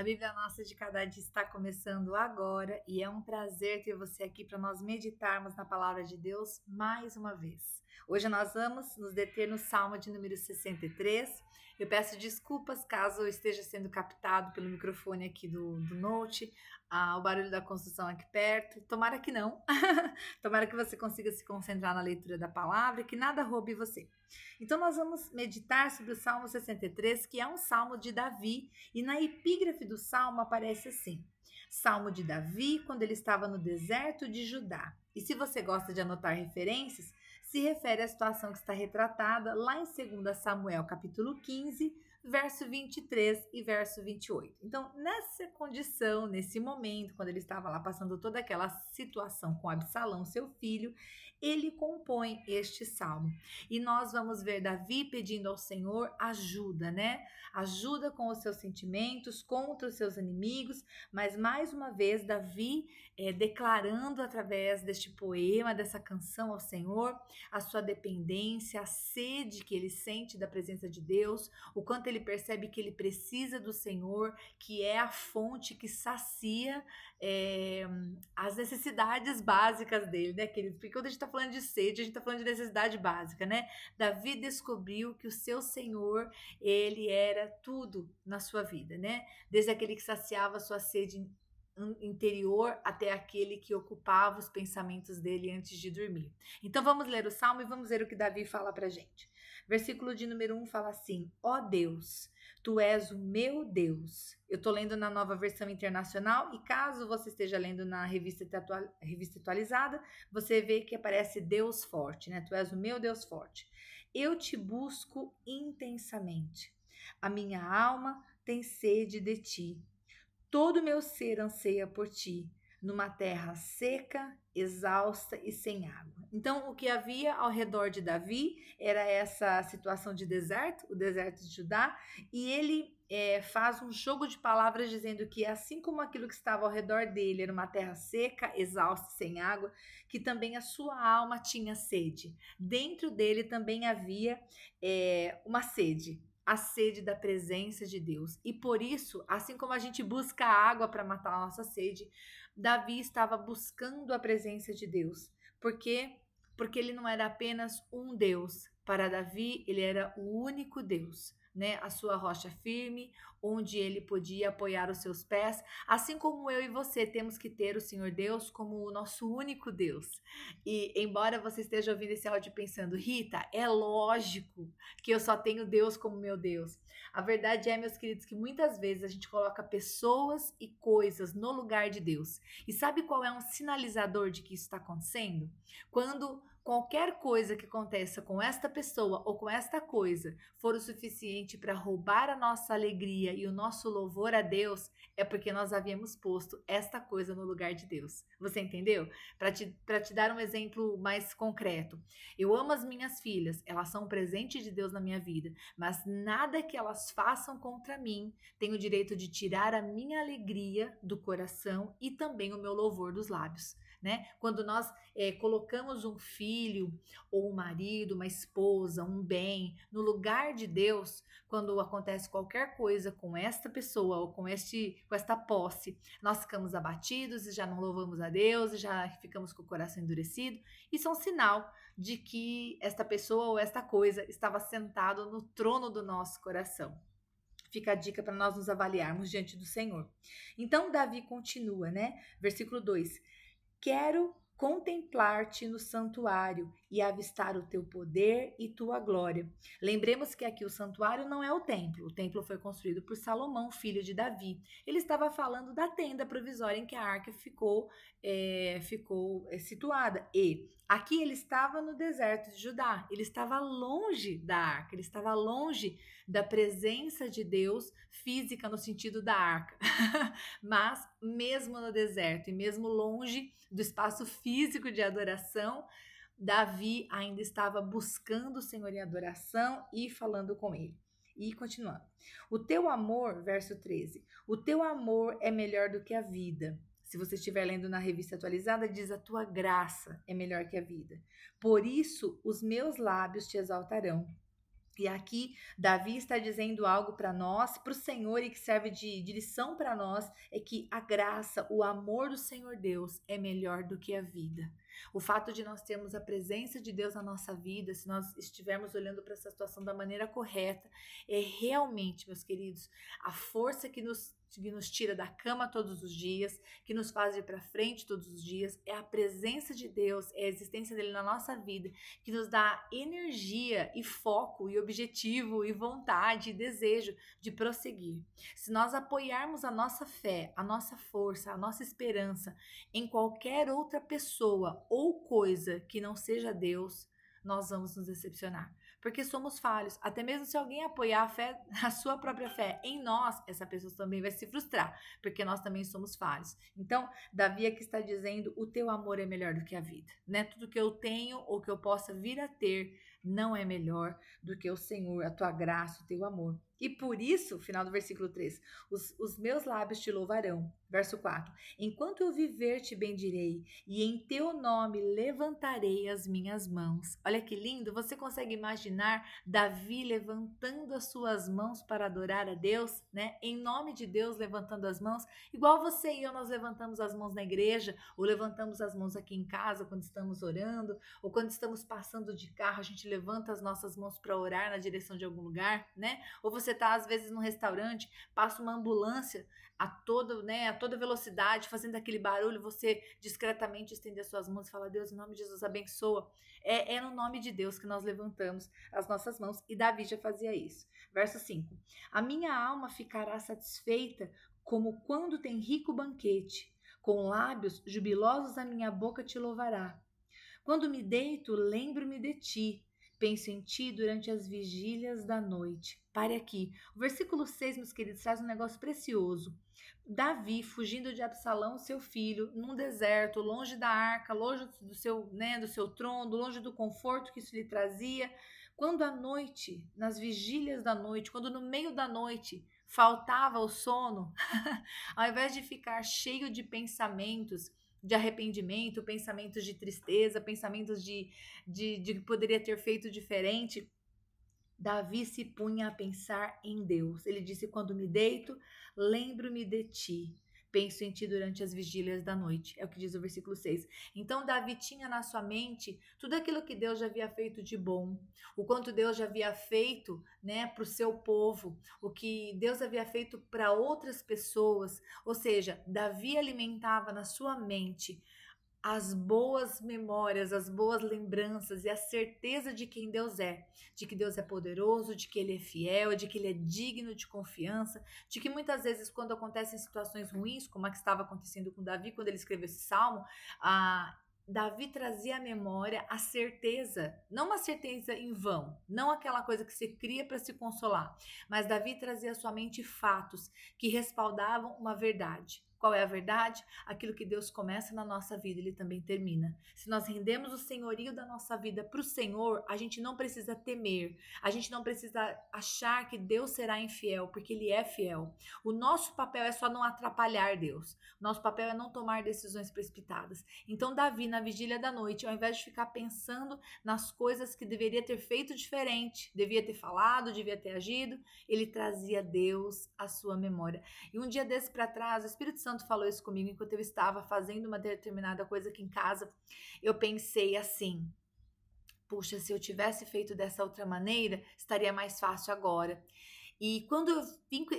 A Bíblia Nossa de Cada Dia está começando agora e é um prazer ter você aqui para nós meditarmos na palavra de Deus mais uma vez. Hoje nós vamos nos deter no Salmo de número 63. Eu peço desculpas caso eu esteja sendo captado pelo microfone aqui do Note, o barulho da construção aqui perto. Tomara que não. Tomara que você consiga se concentrar na leitura da palavra e que nada roube você. Então nós vamos meditar sobre o Salmo 63, que é um salmo de Davi, e na epígrafe do salmo aparece assim: Salmo de Davi, quando ele estava no deserto de Judá. E se você gosta de anotar referências, se refere à situação que está retratada lá em 2 Samuel, capítulo 15, verso 23 e verso 28. Então, nessa condição, nesse momento, quando ele estava lá passando toda aquela situação com Absalão, seu filho, ele compõe este salmo. E nós vamos ver Davi pedindo ao Senhor ajuda, né? Ajuda com os seus sentimentos, contra os seus inimigos, mas mais uma vez Davi declarando através deste poema, dessa canção ao Senhor, a sua dependência, a sede que ele sente da presença de Deus, o quanto ele percebe que ele precisa do Senhor, que é a fonte que sacia as necessidades básicas dele, né, querido? Porque quando a gente está falando de sede, a gente está falando de necessidade básica, né? Davi descobriu que o seu Senhor, ele era tudo na sua vida, né? Desde aquele que saciava a sua sede interior até aquele que ocupava os pensamentos dele antes de dormir. Então vamos ler o Salmo e vamos ver o que Davi fala pra gente. Versículo de número 1 fala assim: ó Deus, tu és o meu Deus. Eu tô lendo na Nova Versão Internacional e caso você esteja lendo na revista atualizada, você vê que aparece Deus forte, né? Tu és o meu Deus forte. Eu te busco intensamente. A minha alma tem sede de ti. Todo o meu ser anseia por ti, numa terra seca, exausta e sem água. Então, o que havia ao redor de Davi era essa situação de deserto, o deserto de Judá, e ele faz um jogo de palavras dizendo que assim como aquilo que estava ao redor dele era uma terra seca, exausta e sem água, que também a sua alma tinha sede. Dentro dele também havia uma sede, a sede da presença de Deus. E por isso, assim como a gente busca água para matar a nossa sede, Davi estava buscando a presença de Deus. Por quê? Porque ele não era apenas um Deus. Para Davi, ele era o único Deus, né? A sua rocha firme, onde ele podia apoiar os seus pés, assim como eu e você temos que ter o Senhor Deus como o nosso único Deus. E embora você esteja ouvindo esse áudio pensando, Rita, é lógico que eu só tenho Deus como meu Deus. A verdade é, meus queridos, que muitas vezes a gente coloca pessoas e coisas no lugar de Deus. E sabe qual é um sinalizador de que isso está acontecendo? Quando qualquer coisa que aconteça com esta pessoa ou com esta coisa for o suficiente para roubar a nossa alegria e o nosso louvor a Deus, é porque nós havíamos posto esta coisa no lugar de Deus. Você entendeu? Para te dar um exemplo mais concreto. Eu amo as minhas filhas, elas são um presente de Deus na minha vida, mas nada que elas façam contra mim tem o direito de tirar a minha alegria do coração e também o meu louvor dos lábios. Né? Quando nós colocamos um filho ou um marido, uma esposa, um bem no lugar de Deus, quando acontece qualquer coisa com esta pessoa ou com esta posse, nós ficamos abatidos e já não louvamos a Deus e já ficamos com o coração endurecido. Isso é um sinal de que esta pessoa ou esta coisa estava sentado no trono do nosso coração. Fica a dica para nós nos avaliarmos diante do Senhor. Então Davi continua, né? Versículo 2: quero contemplar-te no santuário e avistar o teu poder e tua glória. Lembremos que aqui o santuário não é o templo foi construído por Salomão, filho de Davi. Ele estava falando da tenda provisória em que a arca ficou situada. E aqui ele estava no deserto de Judá, ele estava longe da arca, ele estava longe da presença de Deus física no sentido da arca. Mas mesmo no deserto e mesmo longe do espaço físico de adoração, Davi ainda estava buscando o Senhor em adoração e falando com ele. E continuando. O teu amor, verso 13, o teu amor é melhor do que a vida. Se você estiver lendo na revista atualizada, diz a tua graça é melhor que a vida. Por isso, os meus lábios te exaltarão. E aqui, Davi está dizendo algo para nós, para o Senhor, e que serve de lição para nós, é que a graça, o amor do Senhor Deus é melhor do que a vida. O fato de nós termos a presença de Deus na nossa vida, se nós estivermos olhando para essa situação da maneira correta, é realmente, meus queridos, a força que nos tira da cama todos os dias, que nos faz ir para frente todos os dias, é a presença de Deus, é a existência dele na nossa vida, que nos dá energia e foco e objetivo e vontade e desejo de prosseguir. Se nós apoiarmos a nossa fé, a nossa força, a nossa esperança em qualquer outra pessoa ou coisa que não seja Deus, nós vamos nos decepcionar, porque somos falhos. Até mesmo se alguém apoiar a fé, a sua própria fé em nós, essa pessoa também vai se frustrar, porque nós também somos falhos. Então, Davi aqui está dizendo: o teu amor é melhor do que a vida, né? Tudo que eu tenho ou que eu possa vir a ter não é melhor do que o Senhor, a tua graça, o teu amor. E por isso, final do versículo 3, os meus lábios te louvarão. Verso 4, enquanto eu viver te bendirei, e em teu nome levantarei as minhas mãos. Olha que lindo, você consegue imaginar Davi levantando as suas mãos para adorar a Deus, né? Em nome de Deus, levantando as mãos, igual você e eu, nós levantamos as mãos na igreja, ou levantamos as mãos aqui em casa quando estamos orando, ou quando estamos passando de carro, a gente levanta as nossas mãos para orar na direção de algum lugar, né? Ou você está às vezes num restaurante, passa uma ambulância a toda velocidade, fazendo aquele barulho, você discretamente estende as suas mãos e fala: Deus, em nome de Jesus, abençoa. É no nome de Deus que nós levantamos as nossas mãos, e Davi já fazia isso. Verso 5, a minha alma ficará satisfeita como quando tem rico banquete, com lábios jubilosos a minha boca te louvará. Quando me deito, lembro-me de ti. Penso em ti durante as vigílias da noite. Pare aqui. O versículo 6, meus queridos, traz um negócio precioso. Davi, fugindo de Absalão, seu filho, num deserto, longe da arca, longe do seu trono, longe do conforto que isso lhe trazia. Quando à noite, nas vigílias da noite, quando no meio da noite faltava o sono, ao invés de ficar cheio de arrependimento, pensamentos de tristeza, pensamentos de que poderia ter feito diferente, Davi se punha a pensar em Deus. Ele disse: quando me deito, lembro-me de ti. Penso em ti durante as vigílias da noite. É o que diz o versículo 6. Então, Davi tinha na sua mente tudo aquilo que Deus já havia feito de bom, o quanto Deus já havia feito, né, para o seu povo, o que Deus havia feito para outras pessoas. Ou seja, Davi alimentava na sua mente as boas memórias, as boas lembranças e a certeza de quem Deus é, de que Deus é poderoso, de que Ele é fiel, de que Ele é digno de confiança, de que muitas vezes quando acontecem situações ruins, como a que estava acontecendo com Davi quando ele escreveu esse salmo, Davi trazia à memória a certeza, não uma certeza em vão, não aquela coisa que se cria para se consolar, mas Davi trazia à sua mente fatos que respaldavam uma verdade. Qual é a verdade? Aquilo que Deus começa na nossa vida, Ele também termina. Se nós rendemos o senhorio da nossa vida para o Senhor, a gente não precisa temer, a gente não precisa achar que Deus será infiel, porque Ele é fiel. O nosso papel é só não atrapalhar Deus. O nosso papel é não tomar decisões precipitadas. Então, Davi, na vigília da noite, ao invés de ficar pensando nas coisas que deveria ter feito diferente, devia ter falado, devia ter agido, ele trazia Deus à sua memória. E um dia desse para trás, o Espírito Santo falou isso comigo enquanto eu estava fazendo uma determinada coisa aqui em casa. Eu pensei assim: puxa, se eu tivesse feito dessa outra maneira, estaria mais fácil agora. E quando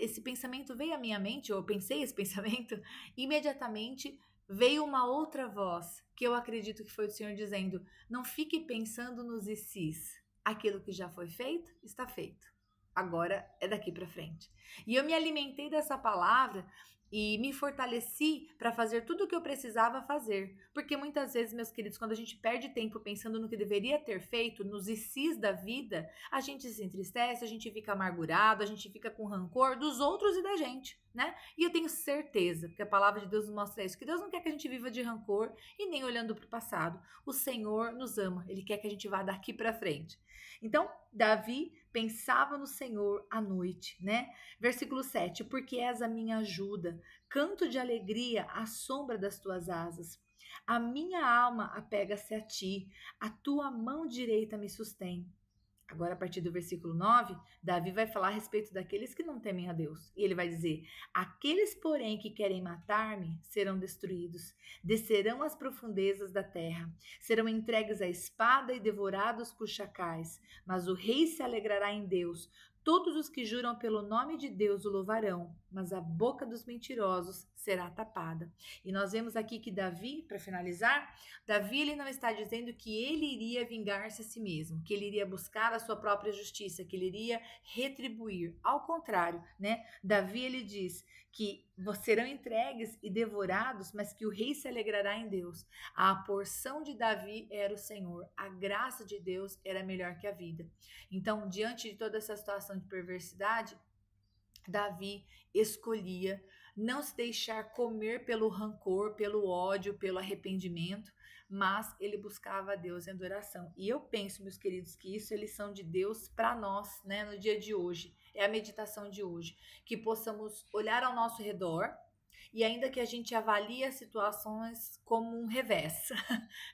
esse pensamento veio à minha mente, ou eu pensei esse pensamento, imediatamente veio uma outra voz, que eu acredito que foi o Senhor dizendo: não fique pensando nos e sis. Aquilo que já foi feito, está feito. Agora é daqui para frente. E eu me alimentei dessa palavra e me fortaleci para fazer tudo o que eu precisava fazer. Porque muitas vezes, meus queridos, quando a gente perde tempo pensando no que deveria ter feito, nos ICs da vida, a gente se entristece, a gente fica amargurado, a gente fica com rancor dos outros e da gente, né? E eu tenho certeza, porque a palavra de Deus nos mostra isso, que Deus não quer que a gente viva de rancor e nem olhando para o passado. O Senhor nos ama, Ele quer que a gente vá daqui para frente. Então, Davi pensava no Senhor à noite, né? Versículo 7, porque és a minha ajuda, canto de alegria à sombra das tuas asas. A minha alma apega-se a ti, a tua mão direita me sustém. Agora, a partir do versículo 9, Davi vai falar a respeito daqueles que não temem a Deus. E ele vai dizer: aqueles, porém, que querem matar-me serão destruídos, descerão às profundezas da terra, serão entregues à espada e devorados por chacais. Mas o rei se alegrará em Deus. Todos os que juram pelo nome de Deus o louvarão, mas a boca dos mentirosos será tapada. E nós vemos aqui que Davi, para finalizar, Davi ele não está dizendo que ele iria vingar-se a si mesmo, que ele iria buscar a sua própria justiça, que ele iria retribuir. Ao contrário, né? Davi ele diz que serão entregues e devorados, mas que o rei se alegrará em Deus. A porção de Davi era o Senhor, a graça de Deus era melhor que a vida. Então, diante de toda essa situação de perversidade, Davi escolhia não se deixar comer pelo rancor, pelo ódio, pelo arrependimento, mas ele buscava a Deus em adoração. E eu penso, meus queridos, que isso é lição de Deus para nós, né, no dia de hoje. É a meditação de hoje, que possamos olhar ao nosso redor e ainda que a gente avalie as situações como um revés,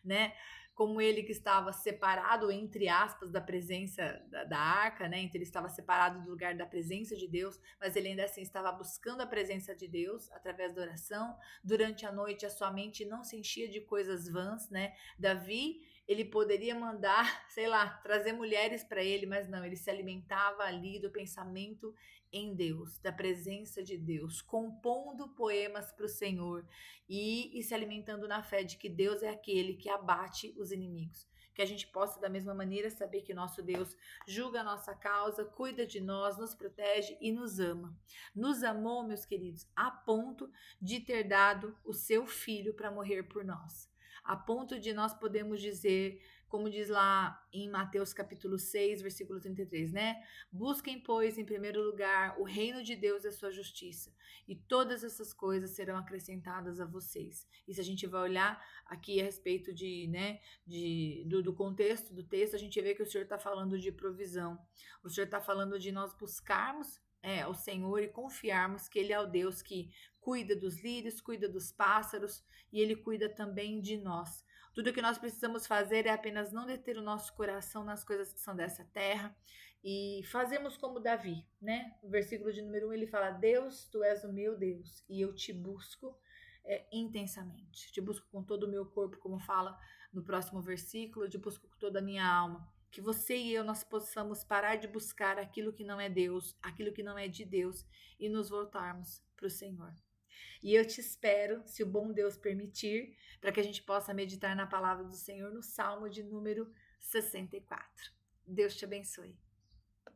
né? Como ele que estava separado, entre aspas, da presença da arca, né? Então ele estava separado do lugar da presença de Deus, mas ele ainda assim estava buscando a presença de Deus através da oração. Durante a noite a sua mente não se enchia de coisas vãs, né? Davi, ele poderia mandar, sei lá, trazer mulheres para ele, mas não, ele se alimentava ali do pensamento em Deus, da presença de Deus, compondo poemas para o Senhor e se alimentando na fé de que Deus é aquele que abate os inimigos. Que a gente possa, da mesma maneira, saber que nosso Deus julga a nossa causa, cuida de nós, nos protege e nos ama. Nos amou, meus queridos, a ponto de ter dado o seu filho para morrer por nós. A ponto de nós podemos dizer, como diz lá em Mateus capítulo 6, versículo 33, né? Busquem, pois, em primeiro lugar o reino de Deus e a sua justiça, e todas essas coisas serão acrescentadas a vocês. E se a gente vai olhar aqui a respeito do contexto do texto, a gente vê que o Senhor está falando de provisão. O Senhor está falando de nós buscarmos ao Senhor e confiarmos que Ele é o Deus que cuida dos lírios, cuida dos pássaros e Ele cuida também de nós. Tudo o que nós precisamos fazer é apenas não deter o nosso coração nas coisas que são dessa terra e fazemos como Davi, né? No versículo de número 1 ele fala: Deus, tu és o meu Deus e eu te busco intensamente. Te busco com todo o meu corpo, como fala no próximo versículo, te busco com toda a minha alma. Que você e eu nós possamos parar de buscar aquilo que não é Deus, aquilo que não é de Deus e nos voltarmos para o Senhor. E eu te espero, se o bom Deus permitir, para que a gente possa meditar na palavra do Senhor no Salmo de número 64. Deus te abençoe.